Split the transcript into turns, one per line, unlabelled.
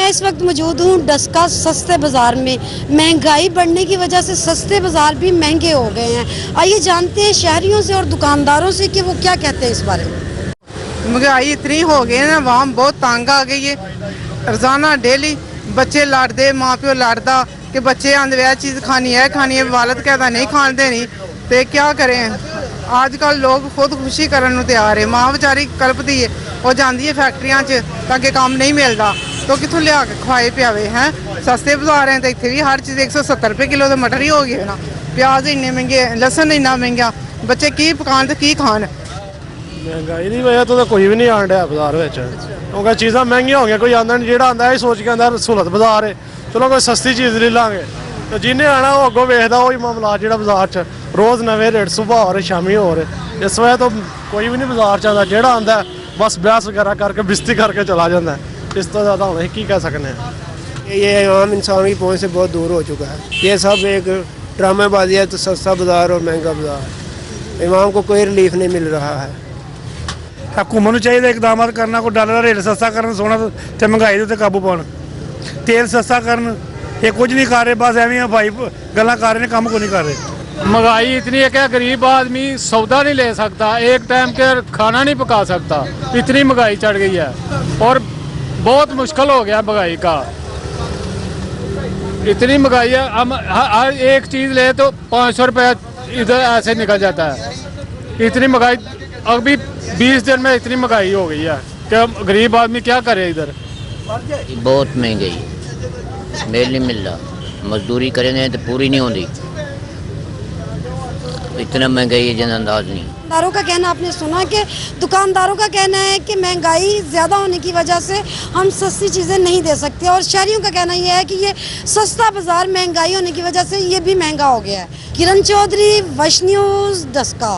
मैं इस वक्त मौजूद हूँ डस्का सस्ते बाज़ार में। महंगाई बढ़ने की वजह से सस्ते बाज़ार भी महंगे हो गए हैं। आइए जानते हैं शहरियों से और दुकानदारों से कि वो क्या कहते हैं इस बारे में।
महंगाई इतनी हो गई है ना, वहाँ बहुत तंग आ गई है। रोजाना डेली बच्चे लड़ते, माँ प्यो लड़ता कि बच्चे आंदे वह चीज़ खानी है, वालद कहता नहीं खान देनी, तो क्या करें। आजकल लोग खुद खुशी करने तैयार है। माँ बेचारी कल्पती है, वो जाती है फैक्ट्रियां च ताकि काम नहीं मिलता, तो कितों लिया के खवाए पियावे हैं। सस्ते बाजार हैं तो इतने भी हर चीज़ 170 रुपये किलो तो मटर ही हो गए ना, प्याज इन्ने महंगे, लसन इन्ना महंगा, बच्चे की पकान तो की खान।
महंगाई की वजह तो कोई भी नहीं आन डा बाजार में, क्योंकि चीज़ा महंगिया हो गई। कोई आता नहीं, जो आता है सोच के आंदा सहूलत बाजार है, चलो कोई सस्ती चीज़ ले लाँगे। तो जिन्हें आना वो अगों वेखदा वही मामला जो बाजार च रोज़ नवे रेट, सुबह हो रहे शामी हो रहे। इस वजह तो कोई भी नहीं बाजार च आता, जो आता बस बहस वगैरह करके बिस्ती करके चला जाता है। इस तो ज़्यादा हम की कह सकते हैं।
ये आम इंसान की पहुँच से बहुत दूर हो चुका है। ये सब एक ड्रामेबाजी है। तो सस्ता बाजार और महंगा बाजार, इमाम को कोई रिलीफ नहीं मिल रहा है।
हुकूमत को चाहिए इकदाम करना, कोई डॉलर का रेट सस्ता करना सोना, तो महंगाई के काबू पाना, तेल सस्ता करन। ये कुछ नहीं कर रहे, बस एवं भाई गल्लां कर रहे हैं, काम को नहीं कर रहे।
महंगाई इतनी है कि गरीब आदमी सौदा नहीं ले सकता, एक टाइम के खाना नहीं पका सकता, इतनी महंगाई चढ़ गई है। और बहुत मुश्किल हो गया महंगाई का, इतनी महंगाई है। हम हर एक चीज़ ले तो 500 रुपये इधर ऐसे निकल जाता है। इतनी महंगाई अभी 20 दिन में इतनी महंगाई हो गई है कि गरीब आदमी क्या करे इधर।
बहुत महंगाई, मेल नहीं मिल रहा, मजदूरी करेंगे तो पूरी नहीं होती, इतना महंगाई है जन अंदाज नहीं।
दुकानदारों का कहना आपने सुना कि दुकानदारों का कहना है कि महंगाई ज़्यादा होने की वजह से हम सस्ती चीज़ें नहीं दे सकते, और शहरियों का कहना यह है कि ये सस्ता बाज़ार महंगाई होने की वजह से ये भी महंगा हो गया है। किरण चौधरी, वश न्यूज़, डस्का।